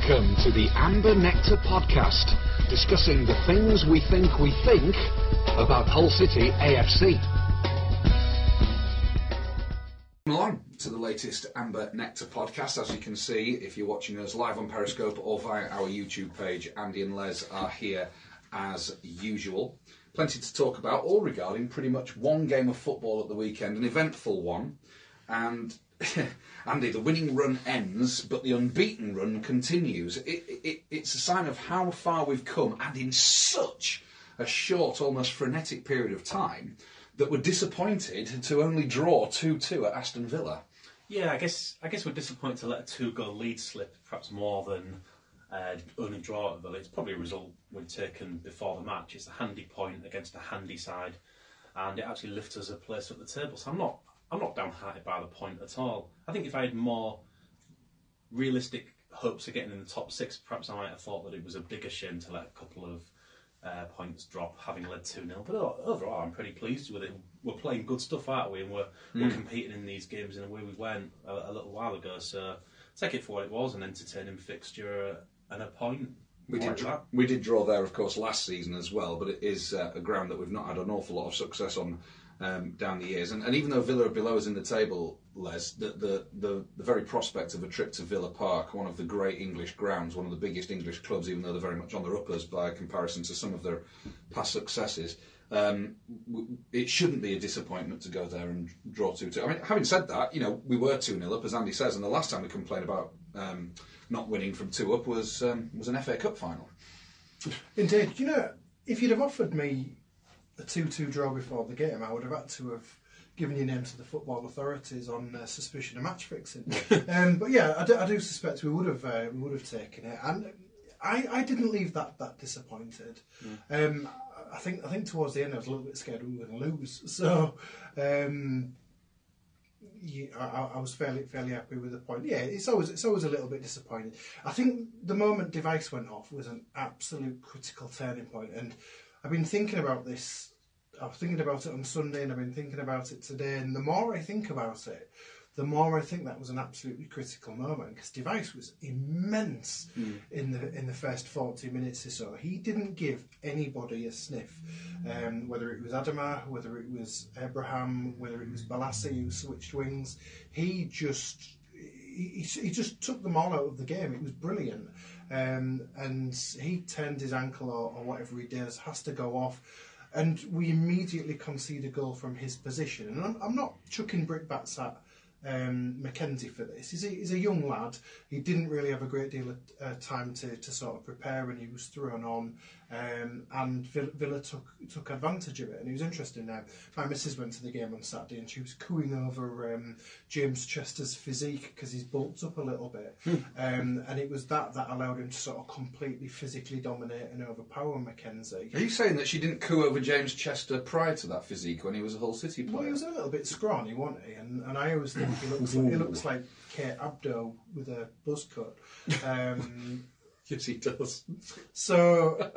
Welcome to the Nectar podcast, discussing the things we think about Hull City AFC. Along to the latest Nectar podcast. As you can see, if you're watching us live on Periscope or via our YouTube page, Andy and Les are here as usual. Plenty to talk about, all regarding pretty much one game of football at the weekend, an eventful one. And Andy, the winning run ends, but the unbeaten run continues. It's a sign of how far we've come, and in such a short, almost frenetic period of time, that we're disappointed to only draw 2-2 at Aston Villa. Yeah, I guess we're disappointed to let a 2-goal lead slip, perhaps more than only draw at Villa. It's probably a result we'd taken before the match. It's a handy point against a handy side, and it actually lifts us a place at the table. So I'm not downhearted by the point at all. I think if I had more realistic hopes of getting in the top six, perhaps I might have thought that it was a bigger shame to let a couple of points drop, having led 2-0. But overall, I'm pretty pleased with it. We're playing good stuff, aren't we? And we're competing in these games in the way we went a little while ago. So take it for what it was, an entertaining fixture and a point. We did draw there, of course, last season as well, but it is a ground that we've not had an awful lot of success on down the years. And even though Villa are below us in the table, Les, the very prospect of a trip to Villa Park, one of the great English grounds, one of the biggest English clubs, even though they're very much on their uppers by comparison to some of their past successes, it shouldn't be a disappointment to go there and draw 2-2. I mean, having said that, we were 2-0 up, as Andy says, and the last time we complained about not winning from 2 up was an FA Cup final. Indeed. If you'd have offered me a 2-2 draw before the game, I would have had to have given your name to the football authorities on suspicion of match fixing. But yeah, I do suspect we would have taken it, and I didn't leave that disappointed. I think towards the end I was a little bit scared we were going to lose, so I was fairly happy with the point. Yeah, it's always a little bit disappointing. I think the moment Device went off was an absolute critical turning point, and I've been thinking about this. I was thinking about it on Sunday, and I've been thinking about it today. And the more I think about it, the more I think that was an absolutely critical moment, because Device was immense in the first 40 minutes or so. He didn't give anybody a sniff, whether it was Adama, whether it was Abraham, whether it was Balassi who switched wings. He just took them all out of the game. It was brilliant. And he turned his ankle or whatever he does, has to go off. And we immediately concede a goal from his position. And I'm not chucking brickbats at Mackenzie for this. He's a young lad. He didn't really have a great deal of time to sort of prepare when he was thrown on. And Villa took advantage of it. And it was interesting. My missus went to the game on Saturday and she was cooing over James Chester's physique because he's bulked up a little bit. And it was that allowed him to sort of completely physically dominate and overpower Mackenzie. Are you saying that she didn't coo over James Chester prior to that physique when he was a Hull City player? Well, he was a little bit scrawny, wasn't he? And I always think he looks like Kate Abdo with a buzz cut. Yes, he does. So,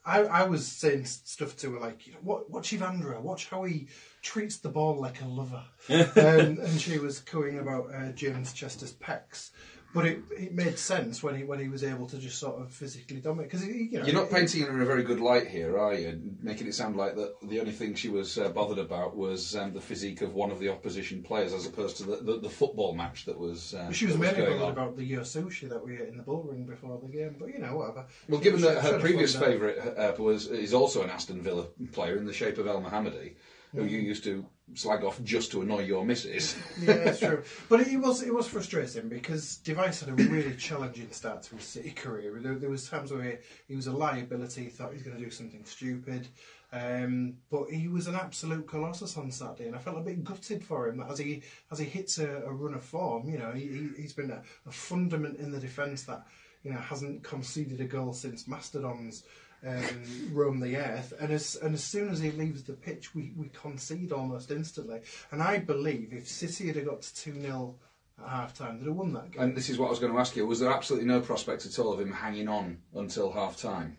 I was saying stuff to her like, watch Ivandra, watch how he treats the ball like a lover. And she was cooing about James Chester's pecs. But it made sense when he was able to just sort of physically dominate. Because you're not painting her in a very good light here, are you? Making it sound like that the only thing she was bothered about was the physique of one of the opposition players, as opposed to the football match that was. She was mainly bothered about the sushi that we ate in the bull ring before the game. But whatever. Well, given that her previous favourite is also an Aston Villa player in the shape of El Mohammadi, who you used to slag off just to annoy your missus. Yeah, that's true. But it was frustrating because Device had a really challenging start to his City career. There was times where he was a liability, he thought he was going to do something stupid. But he was an absolute colossus on Saturday, and I felt a bit gutted for him as he hits a run of form. He's been a fundament in the defence that hasn't conceded a goal since Mastodon's roam the earth, and as soon as he leaves the pitch, we concede almost instantly. And I believe if City had got to 2-0 at half-time, they'd have won that game. And this is what I was going to ask you: was there absolutely no prospect at all of him hanging on until half-time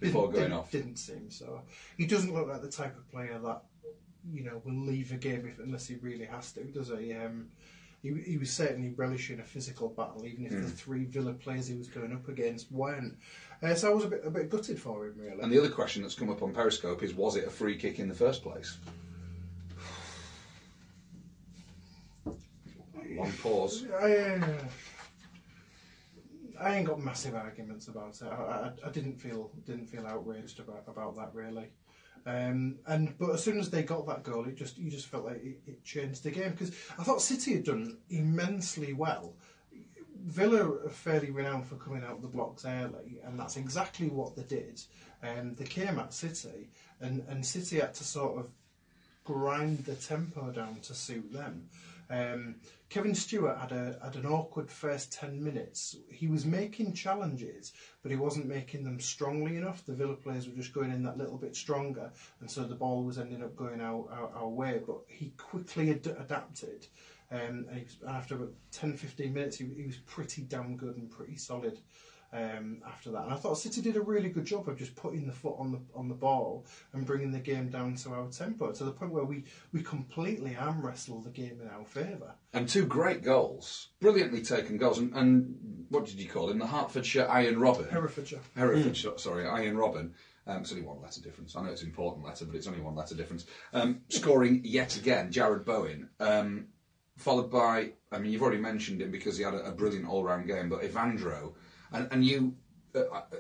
before going off? Didn't seem so. He doesn't look like the type of player that will leave a game unless he really has to, does he? he was certainly relishing a physical battle, even if the 3 Villa players he was going up against weren't. So I was a bit gutted for him, really. And the other question that's come up on Periscope is, was it a free kick in the first place? Long pause. I ain't got massive arguments about it. I didn't feel outraged about that, really. But as soon as they got that goal, you just felt like it changed the game, because I thought City had done immensely well. Villa are fairly renowned for coming out the blocks early, and that's exactly what they did. They came at City, and City had to sort of grind the tempo down to suit them. Kevin Stewart had an awkward first 10 minutes. He was making challenges, but he wasn't making them strongly enough. The Villa players were just going in that little bit stronger, and so the ball was ending up going our way. But he quickly adapted, and after about 10-15 minutes, he was pretty damn good and pretty solid. After that, and I thought City did a really good job of just putting the foot on the ball and bringing the game down to our tempo, to the point where we completely arm wrestled the game in our favour. And 2 great goals, brilliantly taken goals, and what did you call him? The Hertfordshire Iron Robin. Herefordshire, sorry, Iron Robin. It's only 1 letter difference. I know it's an important letter, but it's only 1 letter difference. Scoring yet again, Jared Bowen. Followed by, I mean, you've already mentioned him because he had a brilliant all-round game, but Evandro. And you,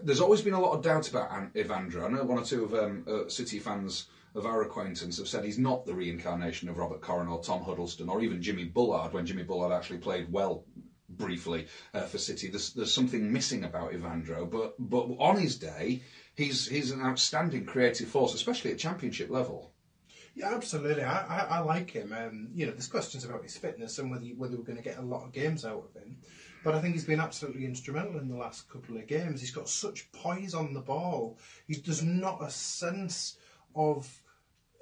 there's always been a lot of doubt about Evandro. I know 1 or 2 of City fans of our acquaintance have said he's not the reincarnation of Robert Corrin or Tom Huddleston or even Jimmy Bullard, when Jimmy Bullard actually played well briefly for City. There's something missing about Evandro, but on his day, he's an outstanding creative force, especially at Championship level. Yeah, absolutely. I like him. There's questions about his fitness and whether we're going to get a lot of games out of him. But I think he's been absolutely instrumental in the last couple of games. He's got such poise on the ball. There's not a sense of,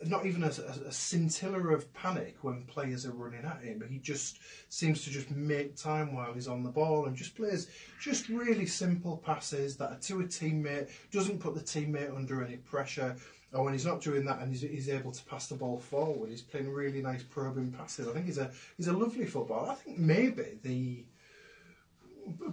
not even a scintilla of panic when players are running at him. He just seems to just make time while he's on the ball and just plays just really simple passes that are to a teammate, doesn't put the teammate under any pressure. Or when he's not doing that and he's able to pass the ball forward, he's playing really nice probing passes. I think he's a lovely footballer. I think maybe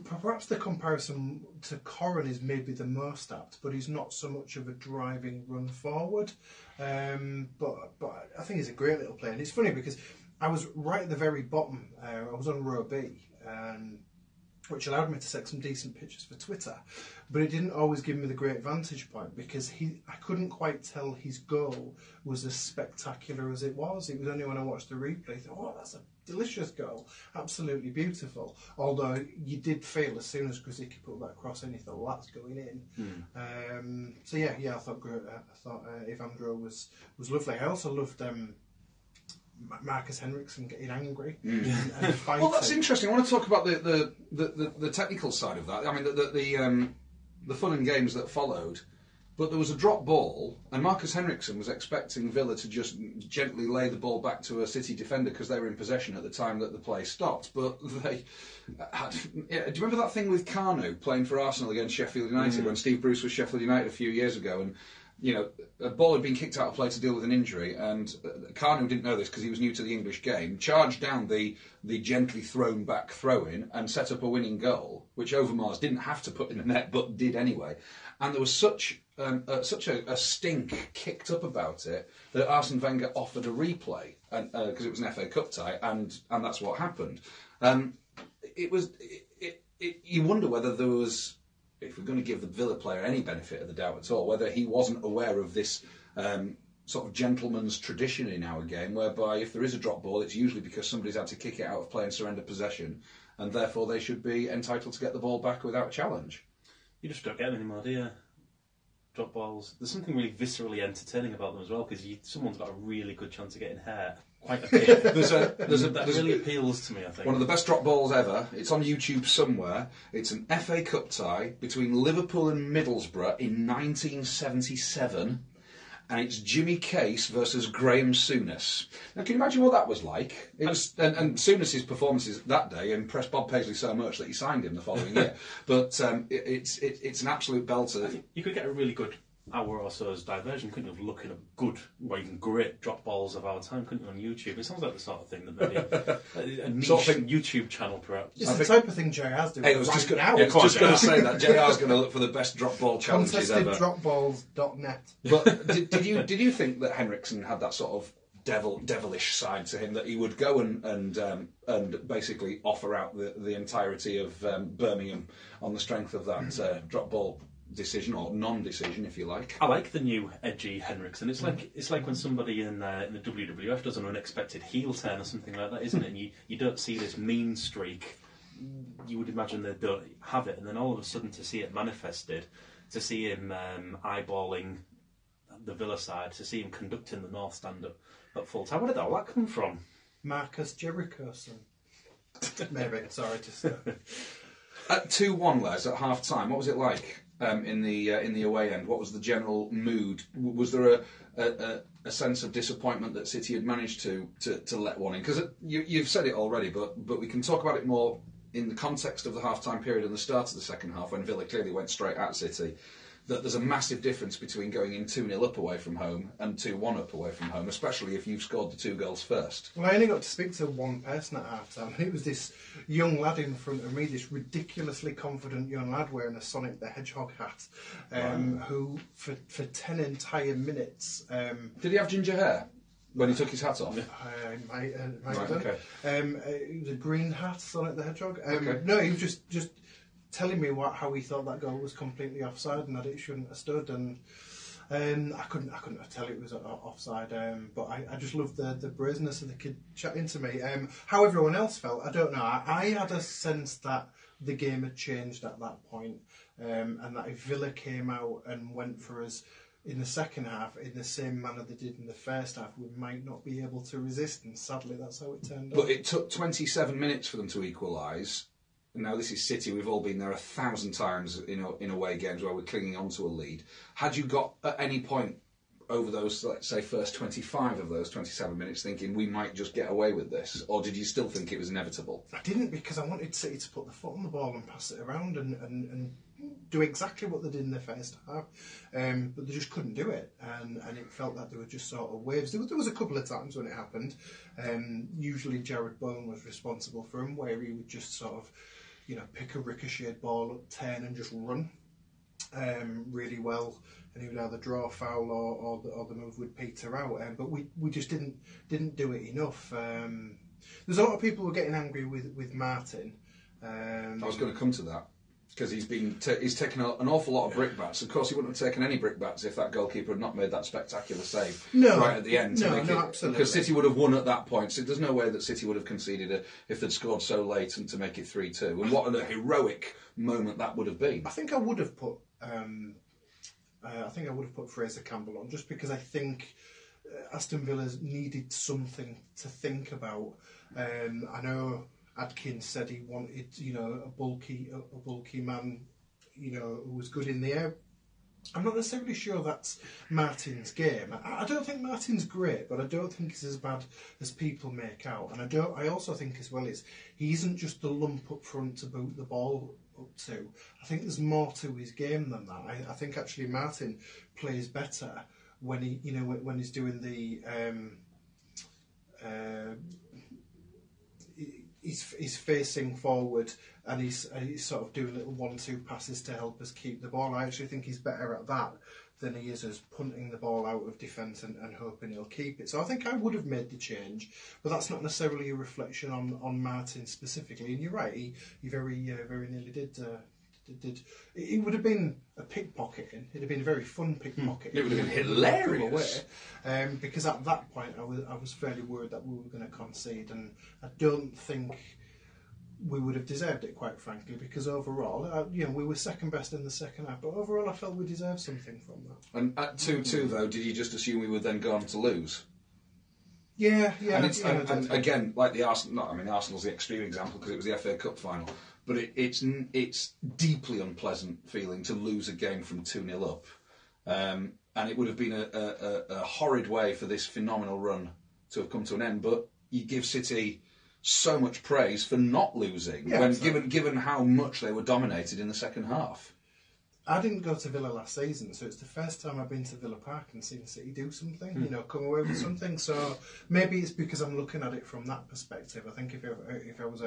perhaps the comparison to Corrin is maybe the most apt, but he's not so much of a driving run forward. But I think he's a great little player. And it's funny because I was right at the very bottom. I was on row B, which allowed me to take some decent pictures for Twitter, but it didn't always give me the great vantage point because I couldn't quite tell his goal was as spectacular as it was. It was only when I watched the replay I thought, oh, that's a delicious goal, absolutely beautiful. Although you did feel as soon as Grzycki put that cross in, you thought, well, that's going in. So yeah, I thought Evandro was lovely. I also loved Marcus Henriksen getting angry and fighting. Well, that's interesting. I want to talk about the technical side of that. I mean, the fun and games that followed. But there was a drop ball, and Marcus Henriksen was expecting Villa to just gently lay the ball back to a City defender because they were in possession at the time that the play stopped. But they had... Yeah, do you remember that thing with Carnu playing for Arsenal against Sheffield United when Steve Bruce was Sheffield United a few years ago? And a ball had been kicked out of play to deal with an injury, and Carnu didn't know this because he was new to the English game, charged down the gently thrown back throw-in and set up a winning goal, which Overmars didn't have to put in the net but did anyway. And there was such a stink kicked up about it that Arsene Wenger offered a replay because it was an FA Cup tie, and that's what happened. You wonder whether there was, if we're going to give the Villa player any benefit of the doubt at all, whether he wasn't aware of this sort of gentleman's tradition in our game, whereby if there is a drop ball, it's usually because somebody's had to kick it out of play and surrender possession, and therefore they should be entitled to get the ball back without challenge. You just don't get them anymore, do you? Drop balls. There's something really viscerally entertaining about them as well, because someone's got a really good chance of getting hurt. Quite a bit. That really appeals to me, I think. One of the best drop balls ever. It's on YouTube somewhere. It's an FA Cup tie between Liverpool and Middlesbrough in 1977. And it's Jimmy Case versus Graham Souness. Now, can you imagine what that was like? It was, and Souness's performances that day impressed Bob Paisley so much that he signed him the following year. But it's an absolute belter. You could get a really good hour or so's diversion, couldn't you, of looking at good, or even great drop balls of our time, couldn't you, on YouTube? It sounds like the sort of thing that maybe a niche YouTube channel, perhaps. It's the type of thing JR's doing. Hey, I was right just going now. to say that JR's going to look for the best drop ball challenges ever. ContestedDropballs.net. But did you think that Henriksen had that sort of devilish side to him, that he would go and basically offer out the entirety of Birmingham on the strength of that drop ball decision, or non-decision, if you like? I like the new edgy Henriksen. It's like when somebody in the WWF does an unexpected heel turn or something like that, isn't it? And you don't see this mean streak. You would imagine they don't have it, and then all of a sudden to see it manifested, to see him eyeballing the Villa side, to see him conducting the North stand at full time. Where did all that come from? Marcus Jerichoson. Maybe. Sorry, just. At 2-1, Les, at half time, what was it like in the away end? What was the general mood? Was there a sense of disappointment that City had managed to let one in? Because you've said it already, but we can talk about it more in the context of the half-time period and the start of the second half, when Villa clearly went straight at City. That there's a massive difference between going in 2-0 up away from home and 2-1 up away from home, especially if you've scored the 2 goals first. Well, I only got to speak to one person at half-time, and it was this young lad in front of me, this ridiculously confident young lad wearing a Sonic the Hedgehog hat, who, for 10 entire minutes... Did he have ginger hair when he took his hat off? Might have done. Okay. It was a green hat, Sonic the Hedgehog. Okay. No, he was just telling me how he thought that goal was completely offside and that it shouldn't have stood, and I couldn't tell it was offside, but I just loved the brazenness of the kid chatting to me. How everyone else felt, I don't know. I had a sense that the game had changed at that point, and that if Villa came out and went for us in the second half in the same manner they did in the first half, we might not be able to resist, and sadly that's how it turned out. But it took 27 minutes for them to equalise. Now, this is City. We've all been there 1,000 times in away games where we're clinging on to a lead. Had you got at any point over those, let's say, first 25 of those 27 minutes thinking we might just get away with this? Or did you still think it was inevitable? I didn't, because I wanted City to put the foot on the ball and pass it around and do exactly what they did in the first half. But they just couldn't do it. And it felt like they were just sort of waves. There was a couple of times when it happened. Usually Jared Bowen was responsible for him, where he would just sort of, pick a ricocheted ball up 10 and just run really well, and he would either draw a foul or the move would peter out. But we just didn't do it enough. There's a lot of people who are getting angry with Martin. I was going to come to that, because he's taken an awful lot of brickbats. Of course, he wouldn't have taken any brickbats if that goalkeeper had not made that spectacular save right at the end. Absolutely. Because City would have won at that point. So there's no way that City would have conceded it if they'd scored so late and to make it 3-2. And what a heroic moment that would have been. I think I would have put Fraser Campbell on, just because I think Aston Villa's needed something to think about. I know Adkins said he wanted, a bulky man, who was good in the air. I'm not necessarily sure that's Martin's game. I don't think Martin's great, but I don't think he's as bad as people make out. And I also think as well he isn't just the lump up front to boot the ball up to. I think there's more to his game than that. I think actually Martin plays better when when he's doing the he's facing forward and he's sort of doing little 1-2 passes to help us keep the ball. I actually think he's better at that than he is as punting the ball out of defence and hoping he'll keep it. So I think I would have made the change, but that's not necessarily a reflection on Martin specifically. And you're right, he very nearly did. It would have been a pickpocketing. It'd have been a very fun pickpocketing. It would have been hilarious. Because at that point I was fairly worried that we were going to concede, and I don't think we would have deserved it, quite frankly, because overall, we were second best in the second half, but overall I felt we deserved something from that. And at 2-2 though, did you just assume we would then go on to lose? Yeah. And again, like the Arsenal, Arsenal's the extreme example because it was the FA Cup final. But it's deeply unpleasant feeling to lose a game from 2-0 up. And it would have been a horrid way for this phenomenal run to have come to an end. But you give City so much praise for not losing, given how much they were dominated in the second half. I didn't go to Villa last season, so it's the first time I've been to Villa Park and seen City do something, you know, come away with something. So maybe it's because I'm looking at it from that perspective. I think if I was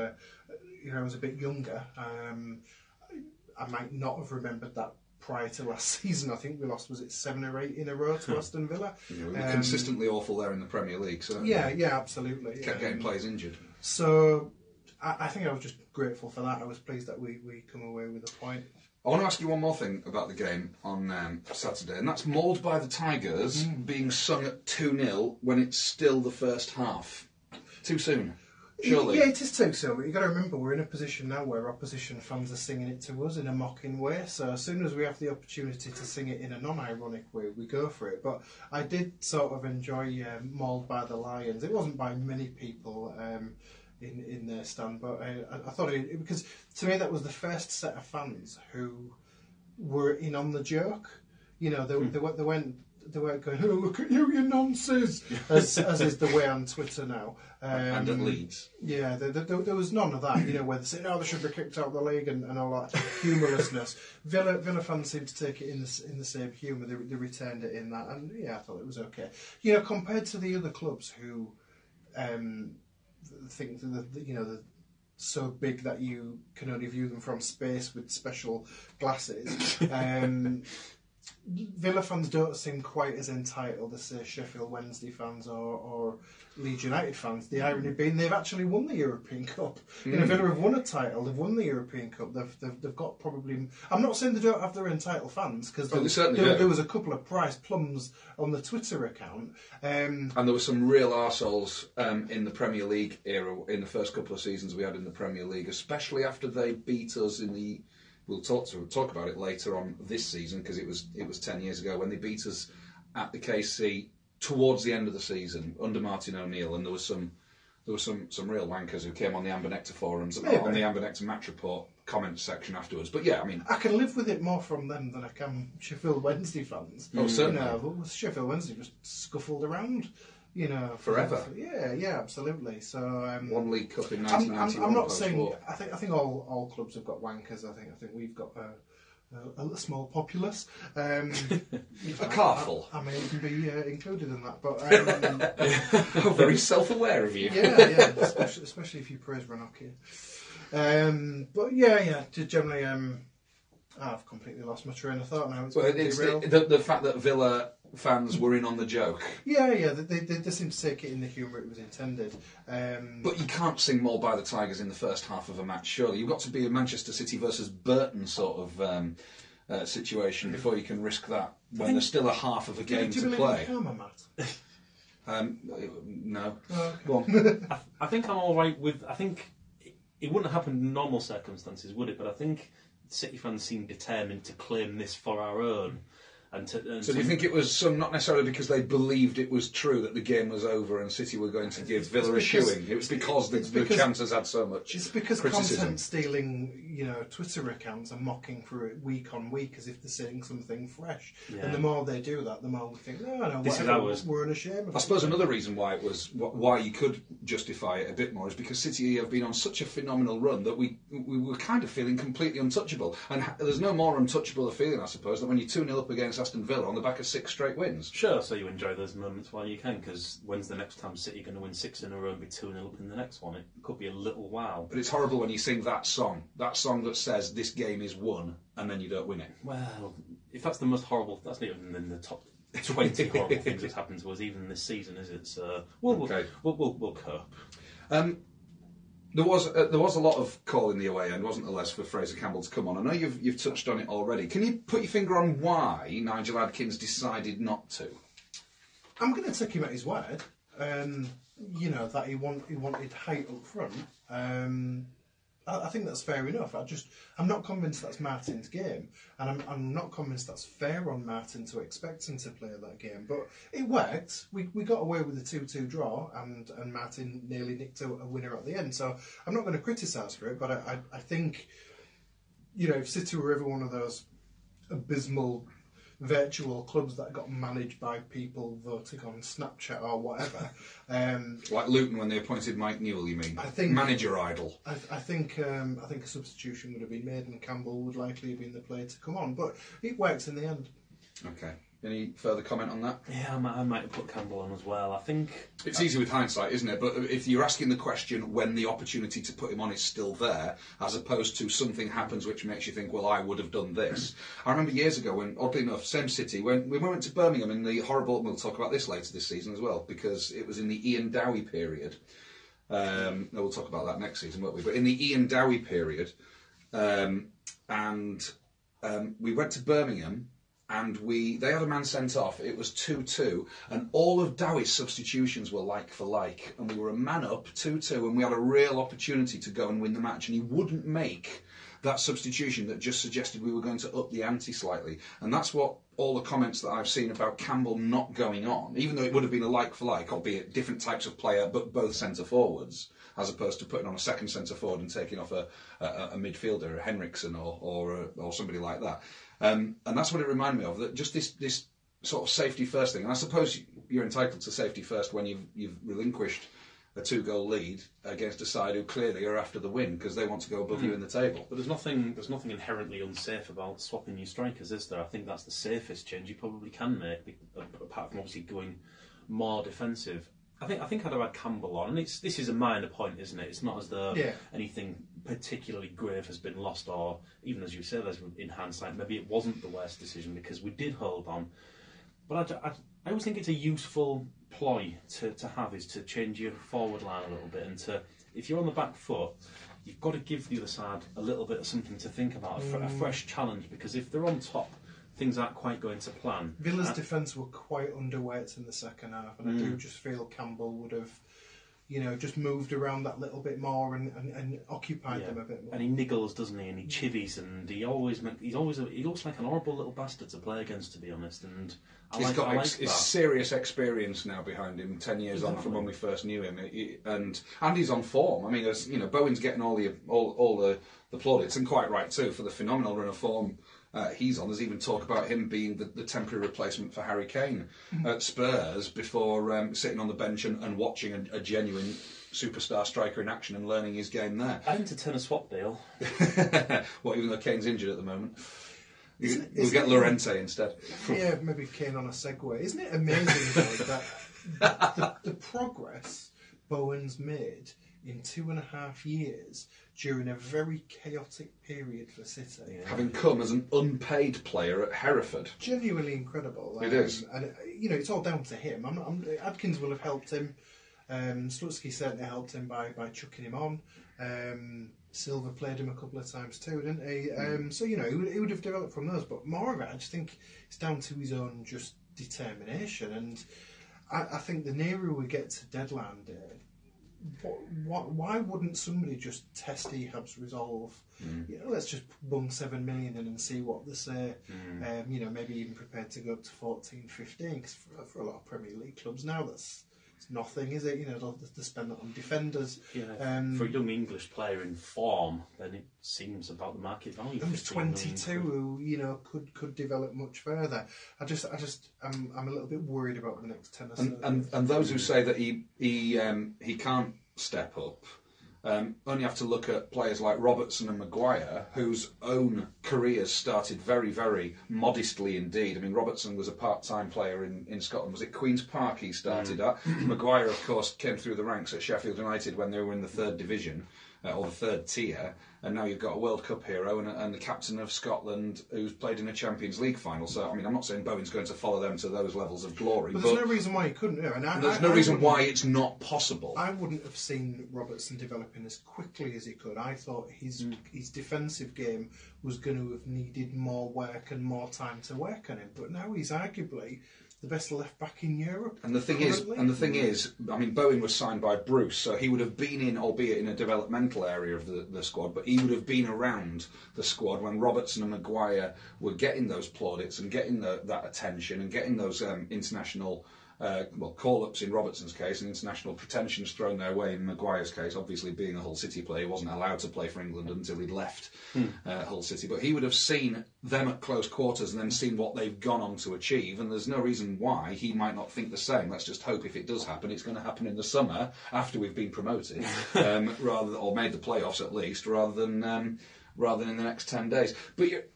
a bit younger, I might not have remembered that prior to last season. I think we lost, was it 7 or 8 in a row to Aston Villa? Yeah, we were consistently awful there in the Premier League. So yeah, absolutely. Kept getting players injured. So I think I was just grateful for that. I was pleased that we come away with a point. I want to ask you one more thing about the game on Saturday, and that's Mauled by the Tigers being sung at 2-0 when it's still the first half. Too soon, surely? Yeah, it is too soon, but you've got to remember we're in a position now where opposition fans are singing it to us in a mocking way, so as soon as we have the opportunity to sing it in a non-ironic way, we go for it. But I did sort of enjoy Mauled by the Lions. It wasn't by many people in their stand, but I thought because to me that was the first set of fans who were in on the joke. You know, they weren't going, "Oh, look at you nonsense," as is the way on Twitter now. And at Leeds. Yeah, there was none of that. You know, where they say, "No, they should be kicked out of the league," and all that humorlessness. Villa fans seemed to take it in the same humour. They returned it in that, and yeah, I thought it was okay. You know, compared to the other clubs who think that they're so big that you can only view them from space with special glasses. Villa fans don't seem quite as entitled as, say, Sheffield Wednesday fans or Leeds United fans. The irony being they've actually won the European Cup. You know, Villa have won a title. They've won the European Cup. They've got probably. I'm not saying they don't have their entitled fans because there was a couple of prize plums on the Twitter account. And there were some real arseholes in the Premier League era in the first couple of seasons we had in the Premier League, especially after they beat us in the. We'll talk about it later on this season because it was 10 years ago when they beat us at the KC towards the end of the season under Martin O'Neill, and there was some real wankers who came on the Amber Nectar forums and on the Amber Nectar match report comment section afterwards. But yeah, I mean, I can live with it more from them than I can Sheffield Wednesday fans. Oh, certainly. You know, Sheffield Wednesday just scuffled around. You know, forever. Yeah, absolutely. So one League Cup in 1991. I'm not saying. I think all clubs have got wankers. I think we've got a small populace. A carful. I may even be included in that. But how very self-aware of you. Yeah, especially if you praise Ranocchia. But yeah. Generally, I've completely lost my train of thought now. It's the fact that Villa fans were in on the joke. Yeah, they seem to take it in the humour it was intended. But you can't sing Mauled by the Tigers in the first half of a match, surely. You've got to be a Manchester City versus Burton sort of situation before you can risk that when there's still a half of a game to play. Do you believe in karma, Matt? No. Oh, okay. Go on. I think I'm all right with. I think it wouldn't have happened in normal circumstances, would it? But I think City fans seem determined to claim this for our own. So do you think it was not necessarily because they believed it was true that the game was over and City were going to give Villa a shoeing? It was because the chances had so much. It's because criticism. Content stealing, Twitter accounts are mocking for it week on week as if they're saying something fresh. Yeah. And the more they do that, the more we think, no, we're unashamed of it. I suppose another reason why you could justify it a bit more is because City have been on such a phenomenal run that we were kind of feeling completely untouchable. And there's no more untouchable a feeling, I suppose, than when you're 2-0 up against Aston Villa on the back of 6 straight wins. Sure, so you enjoy those moments while you can, because when's the next time City going to win 6 in a row and be 2-0 up in the next one? It could be a little while. But it's horrible when you sing that song that says this game is won, and then you don't win it. Well, if that's the most horrible, that's not even in the top 20 horrible things that's happened to us even this season, is it? So we'll cope. There was a lot of call in the away end, wasn't there, Les, for Fraser Campbell to come on? I know you've touched on it already. Can you put your finger on why Nigel Adkins decided not to? I'm going to take him at his word. That he wanted height up front. I think that's fair enough. I'm not convinced that's Martin's game, and I'm not convinced that's fair on Martin to expect him to play that game. But it worked. We got away with a 2-2 draw, and Martin nearly nicked a winner at the end. So I'm not going to criticise for it, but I think, if City were ever one of those abysmal virtual clubs that got managed by people voting on Snapchat or whatever. Like Luton when they appointed Mike Newell, you mean? I think manager idol. I think a substitution would have been made, and Campbell would likely have been the player to come on. But it works in the end. Okay. Any further comment on that? Yeah, I might have put Campbell on as well. I think it's easy with hindsight, isn't it? But if you're asking the question when the opportunity to put him on is still there, as opposed to something happens which makes you think, well, I would have done this. I remember years ago when, oddly enough, same city, when we went to Birmingham in the horrible, and we'll talk about this later this season as well, because it was in the Ian Dowie period. No, we'll talk about that next season, won't we? But in the Ian Dowie period, we went to Birmingham, and they had a man sent off. It was 2-2, and all of Dowie's substitutions were like for like, and we were a man up 2-2, and we had a real opportunity to go and win the match, and he wouldn't make that substitution that just suggested we were going to up the ante slightly. And that's what all the comments that I've seen about Campbell not going on, even though it would have been a like for like, albeit different types of player, but both centre forwards, as opposed to putting on a second centre forward and taking off a midfielder, a Henriksen or somebody like that. And that's what it reminded me of, that just this sort of safety first thing. And I suppose you're entitled to safety first when you've relinquished a 2-goal lead against a side who clearly are after the win because they want to go above you in the table. But there's nothing inherently unsafe about swapping your strikers, is there? I think that's the safest change you probably can make, apart from obviously going more defensive. I think I'd have had Campbell on, and this is a minor point, isn't it? It's not as though anything particularly grave has been lost, or even as you say, in hindsight, maybe it wasn't the worst decision because we did hold on. But I always think it's a useful ploy to have, is to change your forward line a little bit, and if you're on the back foot, you've got to give the other side a little bit of something to think about, a fresh challenge, because if they're on top, things aren't quite going to plan. Villa's defence were quite underweight in the second half, and I do just feel Campbell would have, just moved around that little bit more and occupied them a bit more. And he niggles, doesn't he? And he chivies, and he looks like an horrible little bastard to play against, to be honest. And he's got serious experience now behind him, 10 years on from when we first knew him, and he's on form. I mean, Bowen's getting all the plaudits, and quite right too, for the phenomenal run of form he's on. There's even talk about him being the temporary replacement for Harry Kane at Spurs before sitting on the bench and watching a genuine superstar striker in action and learning his game there. I'd entertain a swap deal. Even though Kane's injured at the moment? We'll get Llorente instead. Yeah, maybe Kane on a segue. Isn't it amazing though, that the progress Bowen's made in 2.5 years during a very chaotic period for City. Having come as an unpaid player at Hereford. Genuinely incredible. It is. And, it's all down to him. Adkins will have helped him. Slutsky certainly helped him by chucking him on. Silva played him a couple of times too, didn't he? So, he would have developed from those. But more of it, I just think it's down to his own just determination. And I think the nearer we get to deadline day, why wouldn't somebody just test Ehab's resolve? Let's just bung 7 million in and see what they say. Maybe even prepared to go up to 14, 15, because for a lot of Premier League clubs now, it's nothing, is it? They'll spend that on defenders. For a young English player in form, then it seems about the market value. There's 22 who could develop much further. I'm a little bit worried about the next 10 or so. And those who say that he can't step up only have to look at players like Robertson and Maguire, whose own careers started very, very modestly indeed. I mean, Robertson was a part-time player in Scotland. Was it Queen's Park he started at? Maguire, of course, came through the ranks at Sheffield United when they were in the 3rd division, or the 3rd tier. And now you've got a World Cup hero and the captain of Scotland who's played in a Champions League final. So, I mean, I'm not saying Bowen's going to follow them to those levels of glory. But there's no reason why he couldn't. There's no reason why it's not possible. I wouldn't have seen Robertson developing as quickly as he could. I thought his defensive game was going to have needed more work and more time to work on him. But now he's arguably the best left back in Europe. And the thing is, I mean, Bowen was signed by Bruce, so he would have been in, albeit in a developmental area of the squad, but he would have been around the squad when Robertson and Maguire were getting those plaudits and getting that attention and getting those international call-ups in Robertson's case and international pretensions thrown their way in Maguire's case. Obviously, being a Hull City player, he wasn't allowed to play for England until he'd left Hull City. But he would have seen them at close quarters and then seen what they've gone on to achieve. And there's no reason why he might not think the same. Let's just hope if it does happen, it's going to happen in the summer after we've been promoted, or made the playoffs at least, rather than in the next 10 days. But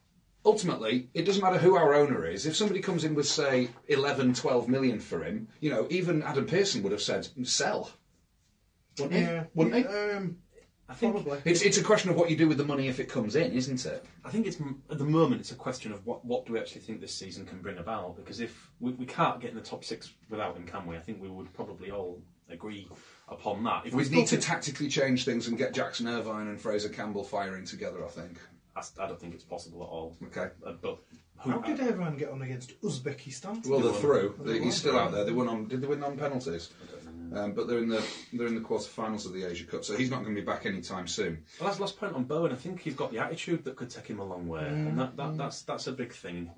ultimately, it doesn't matter who our owner is. If somebody comes in with, say, 11, 12 million for him, even Adam Pearson would have said, sell. Wouldn't he? I think probably. It's a question of what you do with the money if it comes in, isn't it? I think at the moment it's a question of what do we actually think this season can bring about, because if we can't get in the top 6 without him, can we? I think we would probably all agree upon that. If we need to tactically change things and get Jackson Irvine and Fraser Campbell firing together, I think. I don't think it's possible at all. Okay. But how did Irvine get on against Uzbekistan? Well, they're through. He's still out there. Did they win on penalties? But they're in the quarter-finals of the Asia Cup, so he's not going to be back anytime soon. Well, last point on Bowen, I think he's got the attitude that could take him a long way, and that's a big thing.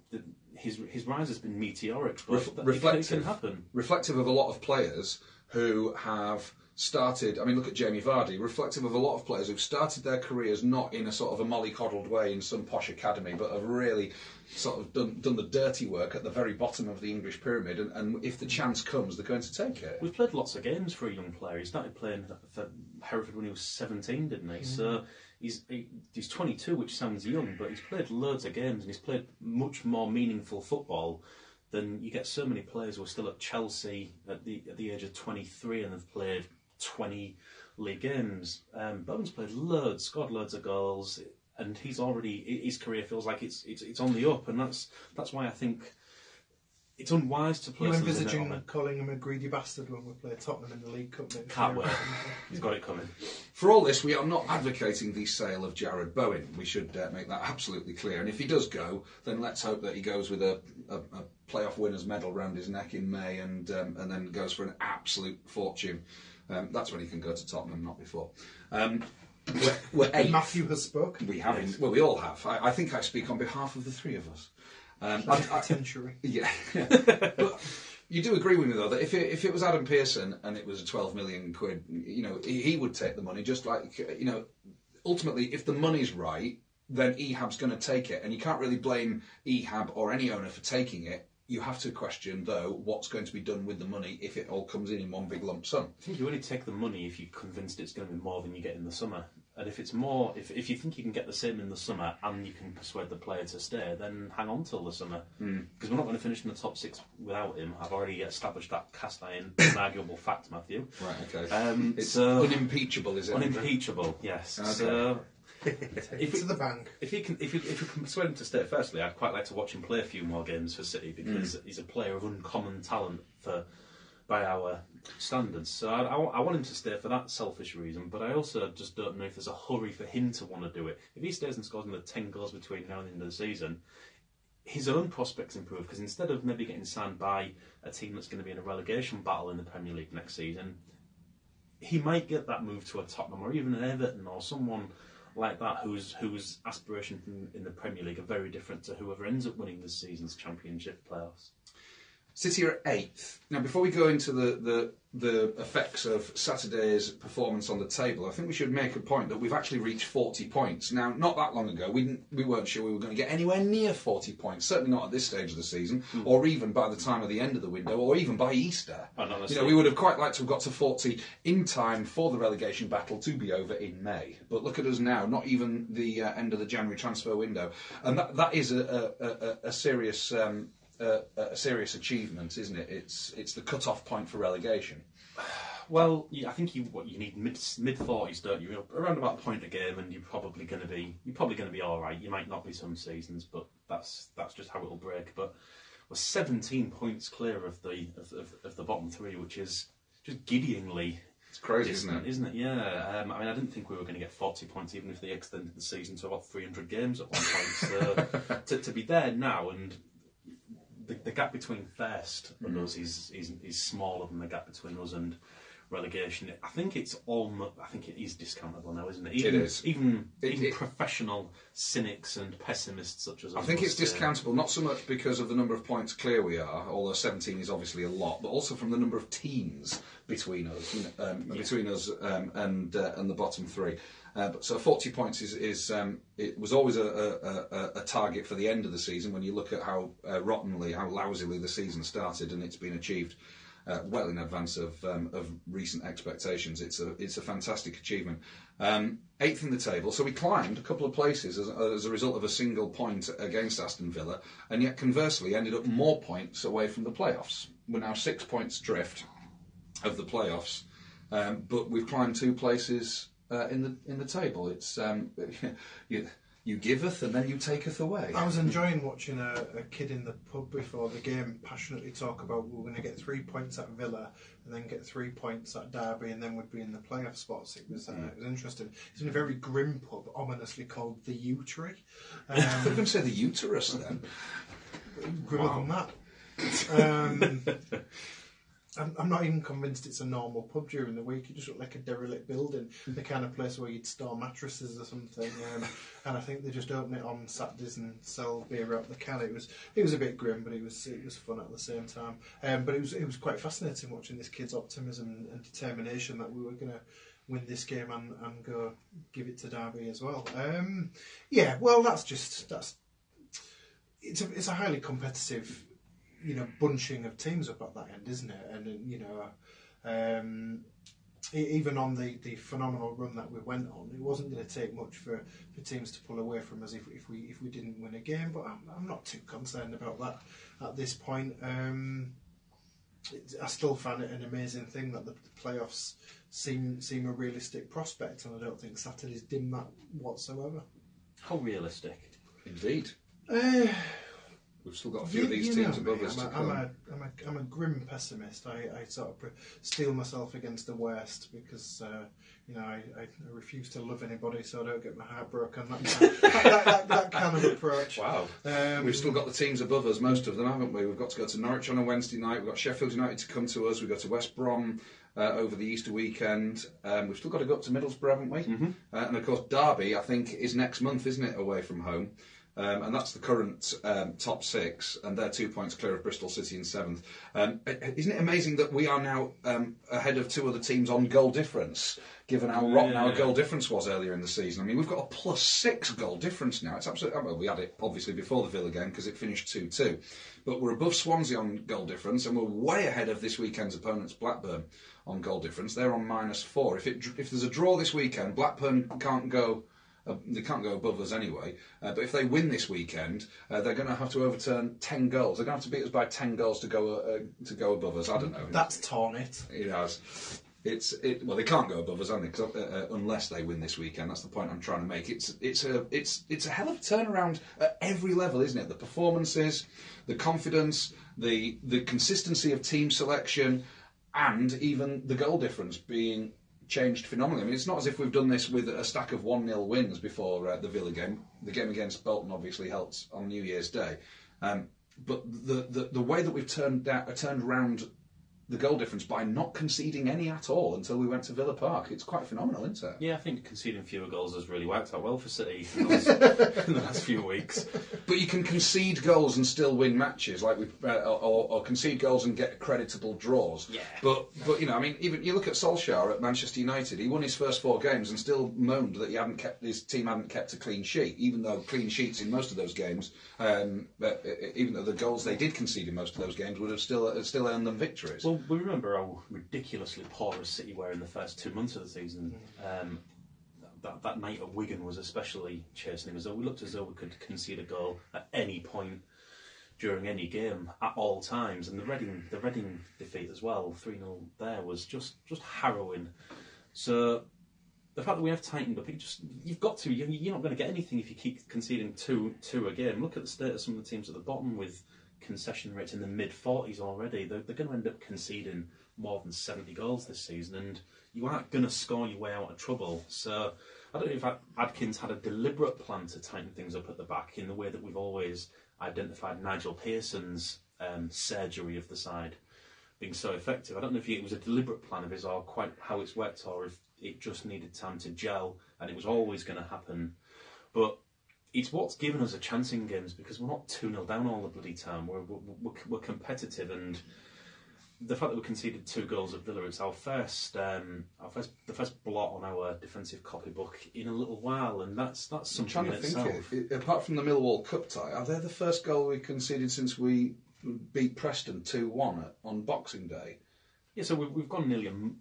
His rise has been meteoric, but it can happen. Reflective of a lot of players who have started, look at Jamie Vardy, reflective of a lot of players who've started their careers not in a sort of a mollycoddled way in some posh academy, but have really sort of done the dirty work at the very bottom of the English pyramid, and if the chance comes, they're going to take it. We've played lots of games for a young player. He started playing for Hereford when he was 17, didn't he? So he's 22, which sounds young, but he's played loads of games, and he's played much more meaningful football than you get. So many players who are still at Chelsea at the age of 23 and have played 20 league games. Bowen's played loads, scored loads of goals, and he's already, his career feels like it's on the up, and that's why I think it's unwise to play. You're envisaging calling him a greedy bastard when we play Tottenham in the League Cup next year. Can't wait. He's got it coming. For all this, we are not advocating the sale of Jarrod Bowen. We should make that absolutely clear. And if he does go, then let's hope that he goes with a playoff winner's medal round his neck in May, and then goes for an absolute fortune. That's when he can go to Tottenham, not before. We're 8th. Matthew has spoken. We haven't. Well, we all have. I think I speak on behalf of the 3 of us. Century. Yeah. But you do agree with me, though, that if it was Adam Pearson and it was a 12 million quid, he would take the money. Just like, ultimately, if the money's right, then Ehab's going to take it. And you can't really blame Ehab or any owner for taking it. You have to question, though, what's going to be done with the money if it all comes in one big lump sum. I think you only take the money if you're convinced it's going to be more than you get in the summer. And if it's more, if you think you can get the same in the summer and you can persuade the player to stay, then hang on till the summer. Because we're not going to finish in the top 6 without him. I've already established that cast iron unarguable fact, Matthew. Right, okay. It's unimpeachable, is it? Unimpeachable, yes. Okay. So, to the bank. If we can persuade him to stay, firstly, I'd quite like to watch him play a few more games for City, because he's a player of uncommon talent by our standards. So I want him to stay for that selfish reason, but I also just don't know if there's a hurry for him to want to do it. If he stays and scores another 10 goals between now and the end of the season, his own prospects improve, because instead of maybe getting signed by a team that's going to be in a relegation battle in the Premier League next season, he might get that move to a Tottenham or even an Everton or someone like that whose aspirations in the Premier League are very different to whoever ends up winning this season's Championship playoffs. City are 8th. Now, before we go into the effects of Saturday's performance on the table, I think we should make a point that we've actually reached 40 points. Now, not that long ago, we weren't sure we were going to get anywhere near 40 points, certainly not at this stage of the season, or even by the time of the end of the window, or even by Easter. We would have quite liked to have got to 40 in time for the relegation battle to be over in May. But look at us now, not even the end of the January transfer window. And that is a serious... a serious achievement, isn't it? It's the cut-off point for relegation. Well, yeah, I think you need mid-40s, don't you? Around about a point a game, and you're probably going to be all right. You might not be some seasons, but that's just how it'll break. But we're 17 points clear of the bottom 3, which is just giddyingly. It's crazy, isn't it? Yeah. I didn't think we were going to get 40 points, even if they extended the season to about 300 games at one point. So to be there now, and the gap between first and us is smaller than the gap between us and relegation. I think it is discountable now, isn't it? It is. Even professional cynics and pessimists such as us. I think it's discountable, not so much because of the number of points clear we are, although 17 is obviously a lot, but also from the number of teams between us, and the bottom three. So 40 points it was always a target for the end of the season when you look at how lousily the season started, and it's been achieved well in advance of recent expectations. It's a fantastic achievement. 8th in the table, so we climbed a couple of places as a result of a single point against Aston Villa, and yet conversely ended up more points away from the playoffs. We're now 6 points drift of the playoffs, but we've climbed 2 places in the table. It's you giveth and then you taketh away. I was enjoying watching a kid in the pub before the game passionately talk about we're going to get 3 points at Villa and then get 3 points at Derby and then we'd be in the playoff spots. It was interesting. It's in a very grim pub, ominously called the Yew Tree. I was going to say the uterus then. Grimmer than that. I'm not even convinced it's a normal pub during the week. It just looked like a derelict building, the kind of place where you'd store mattresses or something. And I think they just open it on Saturdays and sell beer out the can. It was a bit grim, but it was fun at the same time. But it was quite fascinating watching this kid's optimism and determination that we were going to win this game and go give it to Derby as well. It's a highly competitive, bunching of teams up at that end, isn't it? And even on the phenomenal run that we went on, it wasn't going to take much for teams to pull away from us if we didn't win a game. But I'm not too concerned about that at this point. I still find it an amazing thing that the playoffs seem a realistic prospect, and I don't think Saturday's dim that whatsoever. How realistic? Indeed. We've still got a few of these teams above us to come. I'm a grim pessimist. I sort of steel myself against the worst because I refuse to love anybody, so I don't get my heart broken. That kind of approach. Wow. We've still got the teams above us, most of them, haven't we? We've got to go to Norwich on a Wednesday night. We've got Sheffield United to come to us. We've got to West Brom over the Easter weekend. We've still got to go up to Middlesbrough, haven't we? Mm-hmm. And of course, Derby, I think, is next month, isn't it, away from home? And that's the current top 6, and they're 2 points clear of Bristol City in 7th. Isn't it amazing that we are now ahead of 2 other teams on goal difference, given how rotten our goal difference was earlier in the season? I mean, we've got a +6 goal difference now. It's absolutely, well, we had it obviously before the Villa game because it finished 2-2, but we're above Swansea on goal difference, and we're way ahead of this weekend's opponents, Blackburn, on goal difference. They're on -4. If there's a draw this weekend, Blackburn can't go. They can't go above us anyway, but if they win this weekend, they're going to have to overturn 10 goals. They're going to have to beat us by 10 goals to go above us. I don't know. That's torn it. It has. Well, they can't go above us, aren't they? Unless they win this weekend. That's the point I'm trying to make. It's a hell of a turnaround at every level, isn't it? The performances, the confidence, the consistency of team selection, and even the goal difference being changed phenomenally. I mean, it's not as if we've done this with a stack of 1-0 wins before the Villa game. The game against Bolton obviously helped on New Year's Day, but the way that we've turned around the goal difference by not conceding any at all until we went to Villa Park, it's quite phenomenal, isn't it? Yeah, I think conceding fewer goals has really worked out well for City in the last few weeks. But you can concede goals and still win matches, like or concede goals and get creditable draws. Yeah. But I mean, even you look at Solskjaer at Manchester United. He won his first 4 games and still moaned that his team hadn't kept a clean sheet, even though clean sheets in most of those games, even though the goals they did concede in most of those games would have still earned them victories. Well, we remember how ridiculously poor City were in the first 2 months of the season. That night at Wigan was especially chastening, as though we looked as though we could concede a goal at any point during any game at all times. And the Reading defeat as well, 3-0 there, was just harrowing. So the fact that we have tightened up, you've got to. You're not going to get anything if you keep conceding two a game. Look at the state of some of the teams at the bottom with concession rates in the mid-40s already. They're going to end up conceding more than 70 goals this season, and you aren't going to score your way out of trouble. So I don't know if Adkins had a deliberate plan to tighten things up at the back in the way that we've always identified Nigel Pearson's surgery of the side. being so effective. I don't know if it was a deliberate plan of his or quite how it's worked, or if it just needed time to gel and it was always going to happen. But it's what's given us a chance in games, because we're not 2-0 down all the bloody time. We're competitive, and the fact that we conceded 2 goals at Villa, it's the first blot on our defensive copybook in a little while, and that's something. I'm trying to think. Apart from the Millwall Cup tie, are they the first goal we conceded since we beat Preston 2-1 on Boxing Day? Yeah, so we've gone nearly on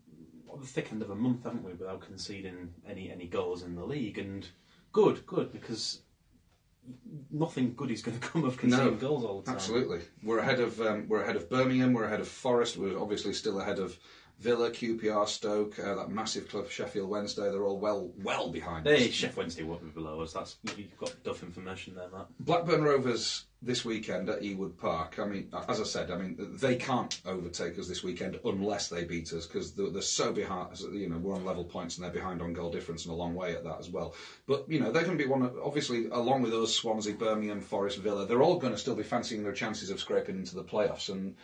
the thick end of a month, haven't we, without conceding any goals in the league, and good, because nothing good is going to come of conceding goals all the time. Absolutely, we're ahead of Birmingham, we're ahead of Forest, we're obviously still ahead of Villa, QPR, Stoke, that massive club Sheffield Wednesday. They're all well behind us. Hey, Sheffield Wednesday won't be below us. You've got enough information there, Matt. Blackburn Rovers this weekend at Ewood Park. I mean, as I said, they can't overtake us this weekend unless they beat us, because they're so behind. You know, we're on level points and they're behind on goal difference and a long way at that as well. But you know, they're going to be one of, obviously, along with us, Swansea, Birmingham, Forest, Villa. They're all going to still be fancying their chances of scraping into the playoffs. And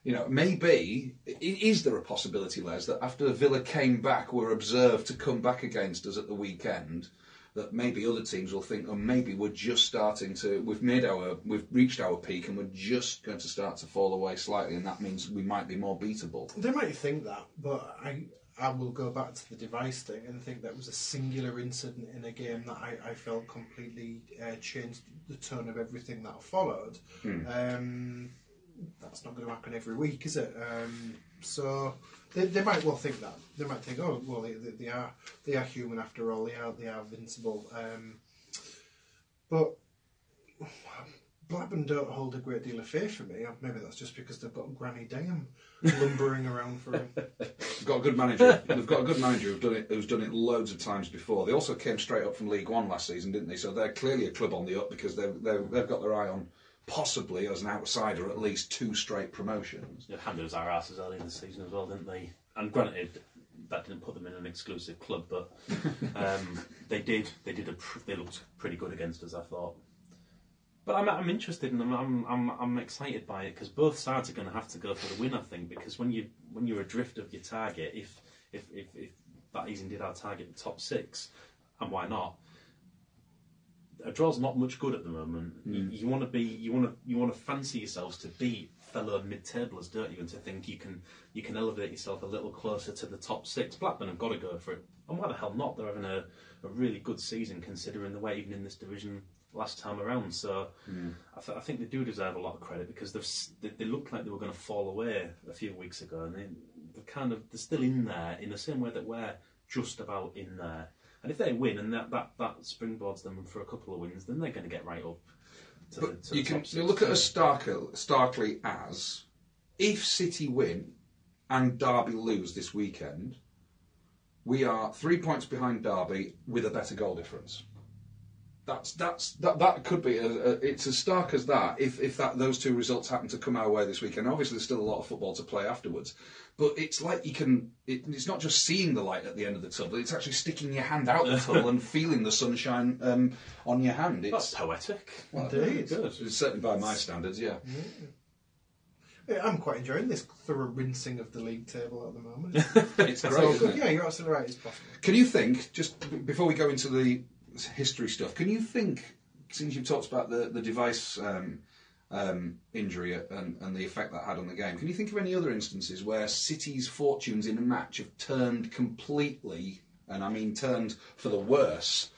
you know, maybe, is there a possibility, Les, that after Villa came back, were observed to come back against us at the weekend, that maybe other teams will think, oh, maybe we're just starting to, we've reached our peak and we're just going to start to fall away slightly, and that means we might be more beatable. They might think that, but I will go back to the device thing and think that was a singular incident in a game that I felt completely changed the tone of everything that followed. That's not going to happen every week, is it? So they might well think that. They might think, oh, well, they are human after all. They are invincible. But Blackburn don't hold a great deal of faith for me. Maybe that's just because they've got Granny Dayham lumbering around for him. They've got a good manager. They've got a good manager who's done it loads of times before. They also came straight up from League One last season, didn't they? So they're clearly a club on the up, because they've got their eye on, possibly as an outsider, at least 2 straight promotions. They handed us our asses early in the season as well, didn't they? And granted, that didn't put them in an exclusive club, but they did. They looked pretty good against us, I thought. But I'm interested, and I'm excited by it, because both sides are going to have to go for the win, I think, because when you're adrift of your target, if that is indeed our target, the top 6, and why not? A draw's not much good at the moment. You want to fancy yourselves to beat fellow mid-tablers, don't you? And to think you can elevate yourself a little closer to the top 6. Blackburn have got to go for it. And why the hell not? They're having a really good season, considering the way even in this division last time around. So I think they do deserve a lot of credit, because they looked like they were going to fall away a few weeks ago, and they're still in there in the same way that we're just about in there. And if they win, and that springboards them for a couple of wins, then they're going to get right up to the top 6. You look at us starkly as, if City win and Derby lose this weekend, we are 3 points behind Derby with a better goal difference. That could be it's as stark as that if those 2 results happen to come our way this weekend. Obviously, there's still a lot of football to play afterwards, but it's like it's not just seeing the light at the end of the tunnel; it's actually sticking your hand out the tunnel and feeling the sunshine on your hand. That's poetic. Well, indeed, it's certainly by my standards, yeah. Yeah, I'm quite enjoying this thorough rinsing of the league table at the moment. It's great, isn't it? Yeah, you're absolutely right. It's possible. Can you think, just before we go into the history stuff, can you think, since you've talked about the device injury and the effect that had on the game, can you think of any other instances where City's fortunes in a match have turned completely, and I mean turned for the worse,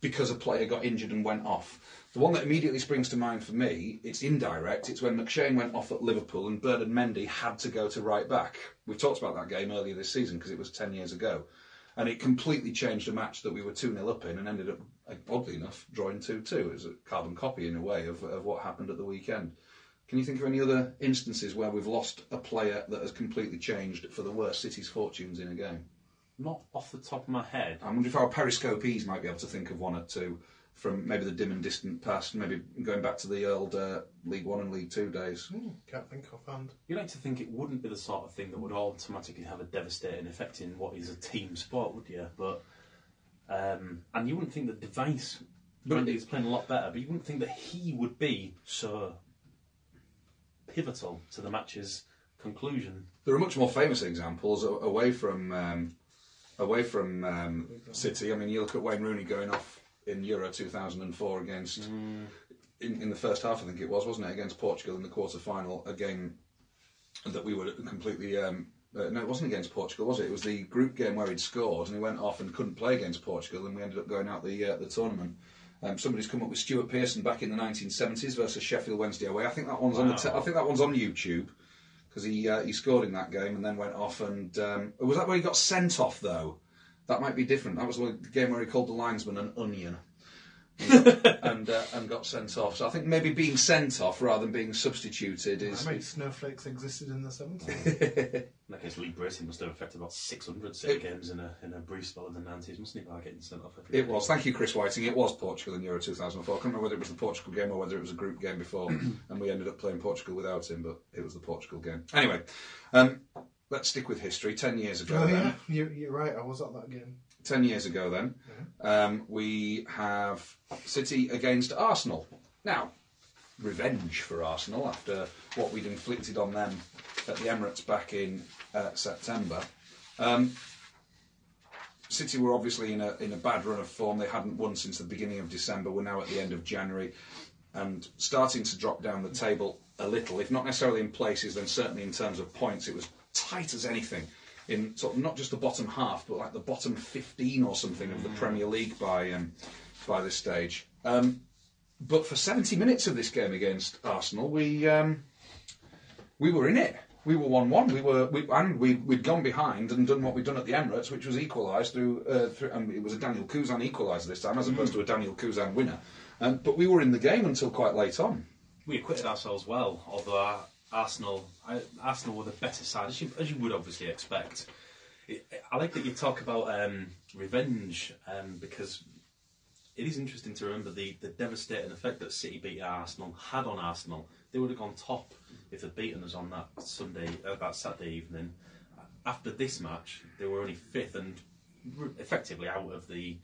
because a player got injured and went off? The one that immediately springs to mind for me, it's indirect, it's when McShane went off at Liverpool and Bernard Mendy had to go to right back. We've talked about that game earlier this season because it was 10 years ago. And it completely changed a match that we were 2-0 up in and ended up, oddly enough, drawing 2-2. It was a carbon copy, in a way, of what happened at the weekend. Can you think of any other instances where we've lost a player that has completely changed for the worse City's fortunes in a game? Not off the top of my head. I wonder if our periscopees might be able to think of one or two from maybe the dim and distant past, maybe going back to the old League One and League Two days. Can't think offhand. You like to think it wouldn't be the sort of thing that would automatically have a devastating effect in what is a team sport, would you? But and you wouldn't think that Device, Randy is playing a lot better, but you wouldn't think that he would be so pivotal to the matches conclusion. There are much more famous examples away from City. I mean, you look at Wayne Rooney going off in Euro 2004 against in the first half, I think it was, wasn't it, against Portugal in the quarter-final, a game that we were completely... no, it wasn't against Portugal, was it? It was the group game where he'd scored and he went off and couldn't play against Portugal, and we ended up going out the tournament. Somebody's come up with Stuart Pearson back in the 1970s versus Sheffield Wednesday away. I think that one's on I think that one's on YouTube, because he scored in that game and then went off and... was that where he got sent off, though? That might be different. That was the game where he called the linesman an onion. and got sent off. So I think maybe being sent off rather than being substituted is... I mean, snowflakes existed in the 70s. In that case, Lee Bracing must have affected about 600 City games in a brief spell in the 90s, mustn't he, by getting sent off? It was. Thank you, Chris Whiting. It was Portugal in Euro 2004. I can't remember whether it was the Portugal game or whether it was a group game before, and we ended up playing Portugal without him, but it was the Portugal game. Anyway, let's stick with history. 10 years ago then. Yeah, you're right. I was at that game. 10 years ago then, we have City against Arsenal. Now, revenge for Arsenal after what we'd inflicted on them at the Emirates back in September. City were obviously in a bad run of form. They hadn't won since the beginning of December. We're now at the end of January and starting to drop down the table a little, if not necessarily in places, then certainly in terms of points. It was tight as anything in sort of not just the bottom half, but like the bottom 15 or something of the Premier League by this stage. But for 70 minutes of this game against Arsenal, we were in it. We were 1-1. We'd gone behind and done what we'd done at the Emirates, which was equalised through and it was a Daniel Kuzan equaliser this time, as opposed to a Daniel Kuzan winner. But we were in the game until quite late on. We acquitted ourselves well, although Arsenal were the better side, as you would obviously expect. I like that you talk about revenge, because it is interesting to remember the devastating effect that City beat Arsenal had on Arsenal. They would have gone top if they'd beaten us on that Saturday evening. After this match, they were only fifth and effectively out of the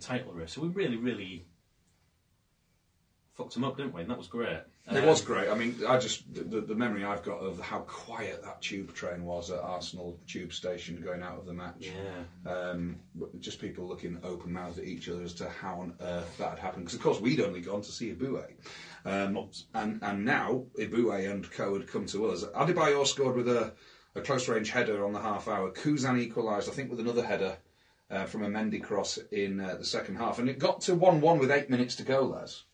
title race. So we really, really fucked them up, didn't we? And that was great. It was great. I mean, the memory I've got of how quiet that tube train was at Arsenal tube station going out of the match. Yeah. Just people looking open-mouthed at each other as to how on earth that had happened. Because, of course, we'd only gone to see Ibue. And now Ibue and co had come to us. Adebayor scored with a close-range header on the half-hour. Kuzan equalised, I think, with another header from a Mendy cross in the second half. And it got to 1-1 with 8 minutes to go, Les.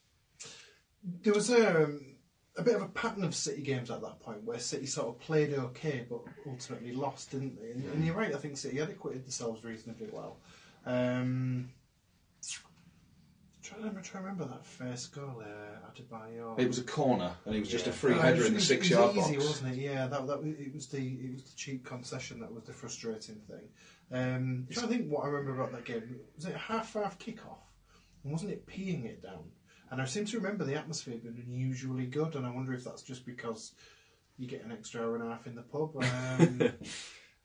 There was a bit of a pattern of City games at that point where City sort of played okay but ultimately lost, didn't they? And you're right, I think City had acquitted themselves reasonably well. Trying to remember that first goal, Adebayor. It was a corner, and it was just a free header in the 6-yard box. It was easy, wasn't it? Yeah, it was the cheap concession that was the frustrating thing. Trying to think what I remember about that game. Was it a half-half kick-off? And wasn't it peeing it down? And I seem to remember the atmosphere being unusually good, and I wonder if that's just because you get an extra hour and a half in the pub. I've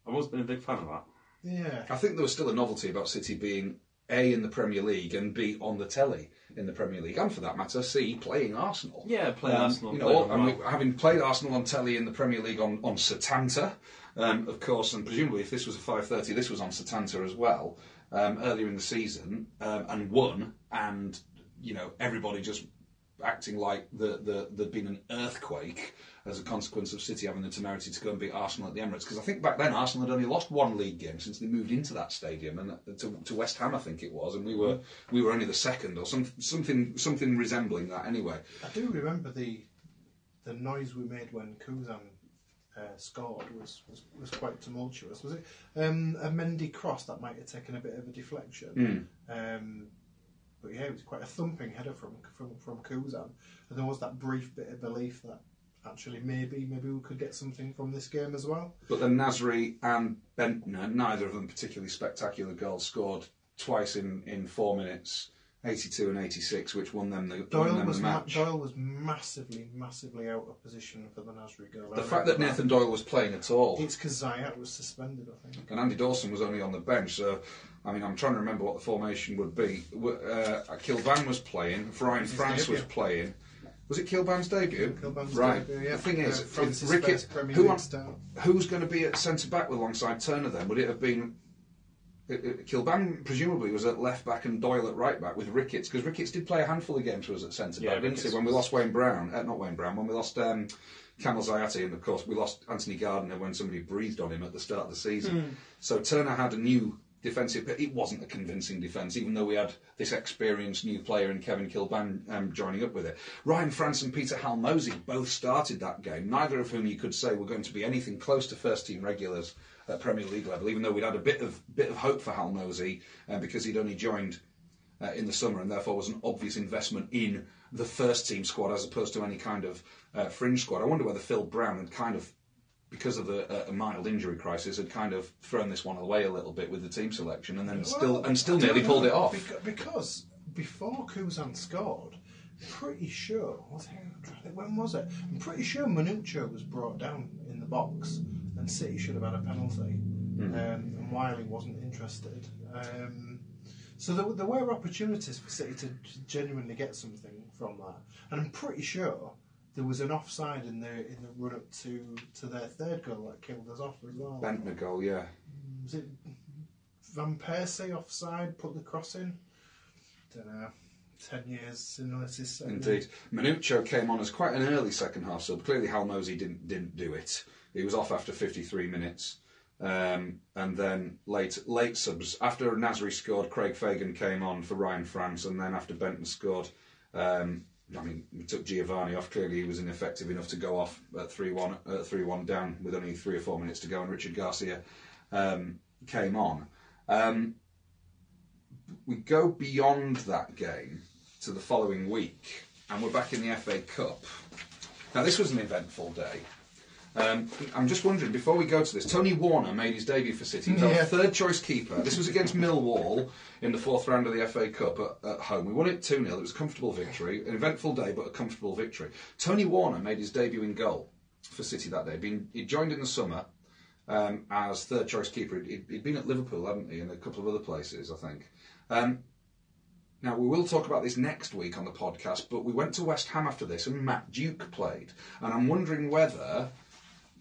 always been a big fan of that. Yeah. I think there was still a novelty about City being A, in the Premier League, and B, on the telly in the Premier League, and for that matter, C, playing Arsenal. Yeah, playing Arsenal. Having played Arsenal on telly in the Premier League on Setanta, of course, and presumably if this was a 5:30, this was on Setanta as well, earlier in the season, and won, and everybody just acting like there'd been an earthquake as a consequence of City having the temerity to go and beat Arsenal at the Emirates. Because I think back then Arsenal had only lost one league game since they moved into that stadium, and to West Ham, I think it was, and we were only the second or something resembling that anyway. I do remember the noise we made when Kuzan scored was quite tumultuous. Was it a Mendy cross that might have taken a bit of a deflection? But yeah, it was quite a thumping header from Kuzan, and there was that brief bit of belief that actually maybe we could get something from this game as well. But then Nasri and Bentner, neither of them particularly spectacular goals, scored twice in 4 minutes, 82 and 86, which won them the match. Doyle was massively out of position for the Nasri goal. The fact that Nathan Doyle was playing at all. It's because Zayat was suspended, I think. And Andy Dawson was only on the bench, so I mean, I'm trying to remember what the formation would be. Kilvan was playing, Brian France was playing, Was it Kilban's debut? Kilban's right. debut, yeah. The thing is, Francis Ricketts, Premier who's League start. going to be at centre back alongside Turner then? Would it have been Kilban? Presumably was at left back and Doyle at right back with Ricketts, because Ricketts did play a handful of games for us at centre back, didn't he? When we lost Wayne Brown, not Wayne Brown, when we lost Kamal Zayati, and of course we lost Anthony Gardner when somebody breathed on him at the start of the season. So Turner had a new defensive, but it wasn't a convincing defence, even though we had this experienced new player in Kevin Kilban joining up with it. Ryan France and Peter Halmosey both started that game, neither of whom you could say were going to be anything close to first-team regulars at Premier League level, even though we'd had a bit of hope for Halmosey because he'd only joined in the summer and therefore was an obvious investment in the first-team squad as opposed to any kind of fringe squad. I wonder whether Phil Brown had kind of, because of a mild injury crisis, had kind of thrown this one away a little bit with the team selection, and then still nearly pulled it off. Because before Kuzan scored, pretty sure when was it? I'm pretty sure Manuccio was brought down in the box, and City should have had a penalty, and Wiley wasn't interested. So there were opportunities for City to genuinely get something from that, and I'm pretty sure there was an offside in the run up to their third goal that killed us off as well. Bentner goal, yeah. Was it Van Persie offside? Put the cross in. Don't know. 10 years similarities. Indeed, Manuccio came on as quite an early second half sub. Clearly, Halmosey didn't do it. He was off after 53 minutes, and then late subs after Nasri scored. Craig Fagan came on for Ryan France, and then after Benton scored. We took Giovanni off. Clearly, he was ineffective enough to go off at 3-1 down with only 3 or 4 minutes to go, and Richard Garcia came on. We go beyond that game to the following week, and we're back in the FA Cup. Now, this was an eventful day. I'm just wondering, before we go to this, Tony Warner made his debut for City. He was our third choice keeper. This was against Millwall in the 4th round of the FA Cup at home. We won it 2-0. It was a comfortable victory. An eventful day, but a comfortable victory. Tony Warner made his debut in goal for City that day. He joined in the summer as third choice keeper. He'd been at Liverpool, hadn't he, and a couple of other places, I think. Now, we will talk about this next week on the podcast, but we went to West Ham after this and Matt Duke played. And I'm wondering whether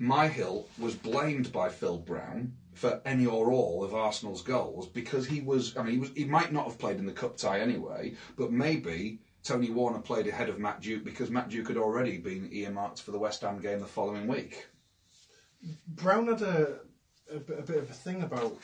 Myhill was blamed by Phil Brown for any or all of Arsenal's goals, because he might not have played in the cup tie anyway, but maybe Tony Warner played ahead of Matt Duke because Matt Duke had already been earmarked for the West Ham game the following week. Brown had a bit of a thing about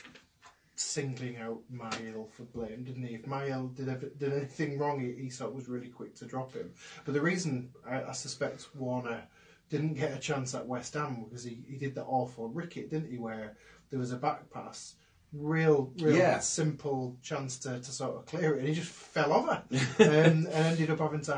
singling out Myhill for blame, didn't he? If Myhill did anything wrong, he sort of was really quick to drop him. But the reason I suspect Warner didn't get a chance at West Ham because he did the awful Rickett, didn't he, where there was a back pass, real simple chance to sort of clear it, and he just fell over and ended up having to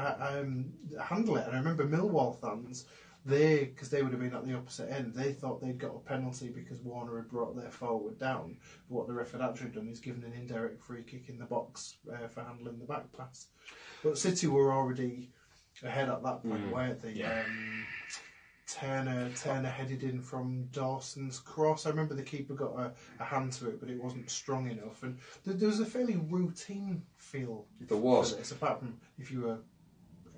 handle it. And I remember Millwall fans, because they would have been at the opposite end, they thought they'd got a penalty because Warner had brought their forward down. But what the ref had actually done is given an indirect free kick in the box for handling the back pass. But City were already ahead at that point, weren't they? Turner headed in from Dawson's cross. I remember the keeper got a hand to it, but it wasn't strong enough. And there was a fairly routine feel. There was. For this, apart from if you were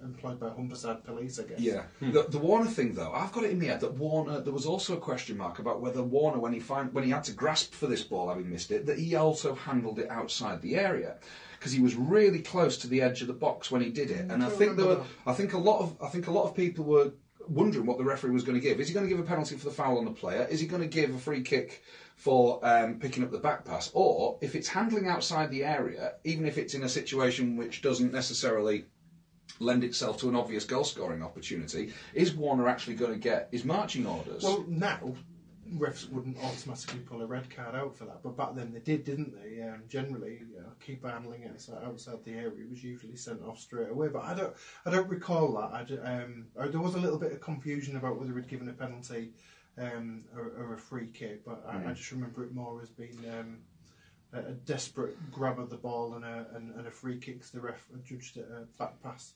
employed by Humberside Police, I guess. Yeah. The Warner thing, though, I've got it in my head that Warner, there was also a question mark about whether Warner, when he had to grasp for this ball, having missed it, that he also handled it outside the area, because he was really close to the edge of the box when he did it. And I think a lot of people were wondering what the referee was going to give. Is he going to give a penalty for the foul on the player? Is he going to give a free kick for picking up the back pass? Or if it's handling outside the area, even if it's in a situation which doesn't necessarily lend itself to an obvious goal-scoring opportunity, is Warner actually going to get his marching orders? Well, now refs wouldn't automatically pull a red card out for that, but back then they did, didn't they? Generally, keeper handling it outside the area was usually sent off straight away. But I don't recall that. There was a little bit of confusion about whether he'd given a penalty or a free kick, but I just remember it more as being a desperate grab of the ball and a free kick. So the ref judged it a back pass.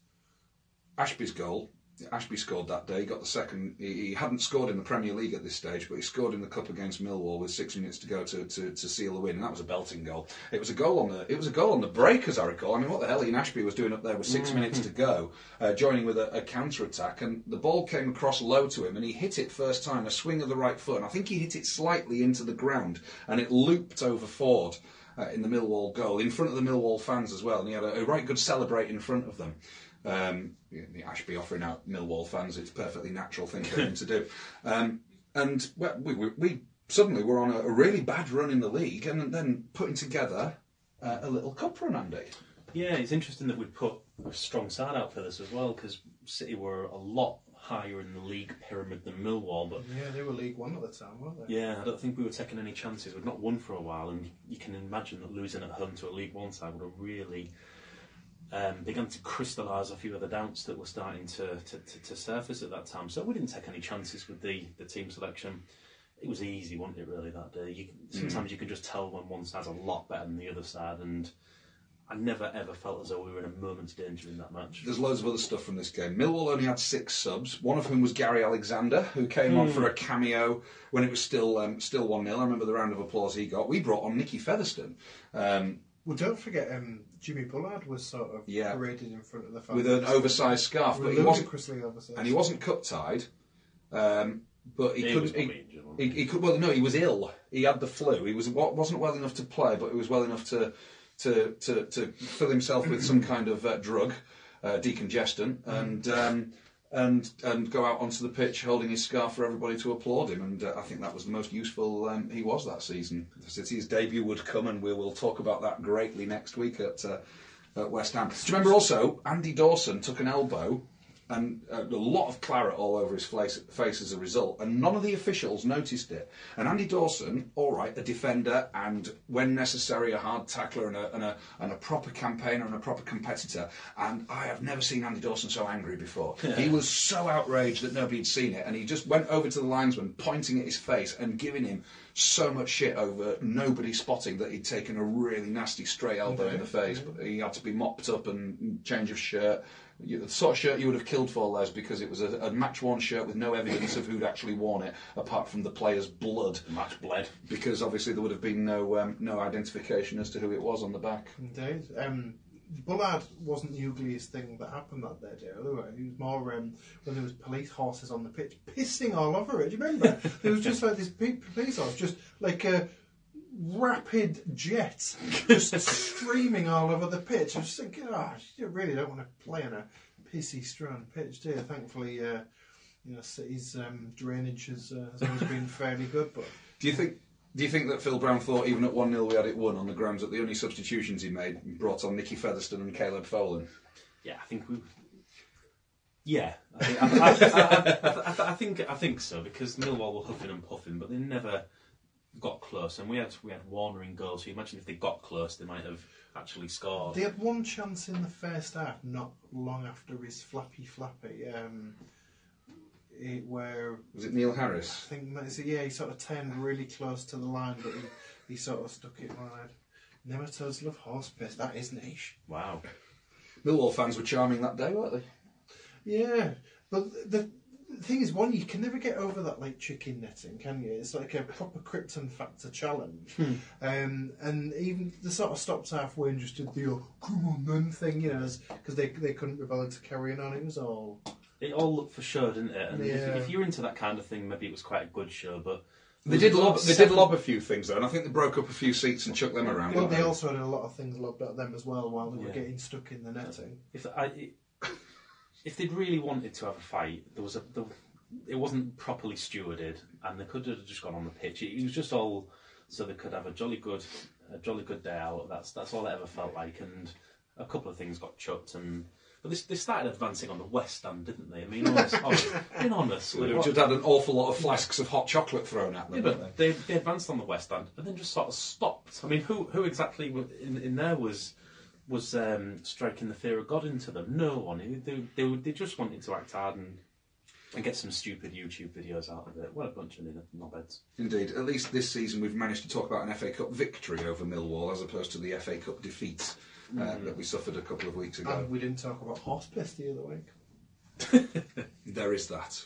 Ashby's goal Ashby scored that day. He got the second. He hadn't scored in the Premier League at this stage, but he scored in the cup against Millwall with 6 minutes to go to seal the win, and that was a belting goal. It was a goal on the break, as I recall. I mean, what the hell Ian Ashby was doing up there with 6 minutes to go, joining with a counter attack, and the ball came across low to him, and he hit it first time, a swing of the right foot, and I think he hit it slightly into the ground, and it looped over Ford in the Millwall goal, in front of the Millwall fans as well, and he had a right good celebrate in front of them. The Ashby offering out Millwall fans, it's a perfectly natural thing for him to do. And we suddenly were on a really bad run in the league, and then putting together a little cup run, Andy. Yeah, it's interesting that we put a strong side out for this as well, because City were a lot higher in the league pyramid than Millwall. But yeah, they were League One at the time, weren't they? Yeah, I don't think we were taking any chances. We'd not won for a while, and you can imagine that losing at home to a League One side would have really began to crystallise a few of the doubts that were starting to surface at that time. So we didn't take any chances with the team selection. It was easy, wasn't it, really, that day? Sometimes you can just tell when one side's a lot better than the other side, and I never ever felt as though we were in a moment's danger in that match. There's loads of other stuff from this game. Millwall only had 6 subs, one of whom was Gary Alexander, who came on for a cameo when it was still 1-0. I remember the round of applause he got. We brought on Nicky Featherstone. Well, don't forget, Jimmy Bullard was sort of paraded in front of the fans with an oversized scarf, but he wasn't oversized, and he wasn't cup tied. But he couldn't. He could. Well, no, he was ill. He had the flu. He wasn't well enough to play, but he was well enough to fill himself with some kind of drug, decongestant, and go out onto the pitch holding his scarf for everybody to applaud him. And I think that was the most useful he was that season. City's debut would come, and we will talk about that greatly next week at West Ham. Do you remember also Andy Dawson took an elbow and a lot of claret all over his face as a result, and none of the officials noticed it. And Andy Dawson, all right, a defender, and when necessary, a hard tackler and a proper campaigner and a proper competitor. And I have never seen Andy Dawson so angry before. He was so outraged that nobody had seen it, and he just went over to the linesman, pointing at his face and giving him so much shit over nobody spotting that he'd taken a really nasty stray elbow in the face. But he had to be mopped up and change of shirt. The sort of shirt you would have killed for, Les, because it was a match-worn shirt with no evidence of who'd actually worn it, apart from the player's blood. Match bled. Because obviously there would have been no identification as to who it was on the back. Indeed. Bullard wasn't the ugliest thing that happened that day, otherwise. He was more when there was police horses on the pitch pissing all over it. Do you remember? There was just like this big police horse, just like a rapid jet, just streaming all over the pitch. I was just thinking, you really don't want to play on a pissy strewn pitch, do you? Thankfully, City's drainage has always been fairly good. But do you think that Phil Brown thought even at 1-0 we had it won on the grounds that the only substitutions he made brought on Nicky Featherstone and Caleb Folan? Yeah, I think we. Yeah, I think so, because Millwall were huffing and puffing, but they never got close, and we had Warner in goal. So you imagine if they got close, they might have actually scored. They had one chance in the first half, not long after his flappy. Where was it Neil Harris? I think he sort of turned really close to the line, but he sort of stuck it wide. Nematodes love horse piss. That is niche. Wow. Millwall fans were charming that day, weren't they? Yeah, but the thing is, you can never get over that like chicken netting, can you? It's like a proper Krypton factor challenge. And even the sort of stopped halfway and just did the come on then thing, because they couldn't be bothered to carry on. It looked for show, didn't it? And if you're into that kind of thing, maybe it was quite a good show, but They did lob a few things though, and I think they broke up a few seats and chucked them around. Well, they also had a lot of things lobbed at them as well while they were getting stuck in the netting. If they'd really wanted to have a fight, it wasn't properly stewarded, and they could have just gone on the pitch. It was just all so they could have a jolly good day out. That's all it ever felt like, and a couple of things got chucked, but they started advancing on the West Stand, didn't they? I mean, honestly, they've just had an awful lot of flasks of hot chocolate thrown at them. Yeah, but they advanced on the West Stand, and then just sort of stopped. I mean, who exactly in there was striking the fear of God into them? No one. They just wanted to act hard and get some stupid YouTube videos out of it. What a bunch of knobheads. Indeed. At least this season we've managed to talk about an FA Cup victory over Millwall as opposed to the FA Cup defeat that we suffered a couple of weeks ago. And we didn't talk about horse piss the other week. There is that.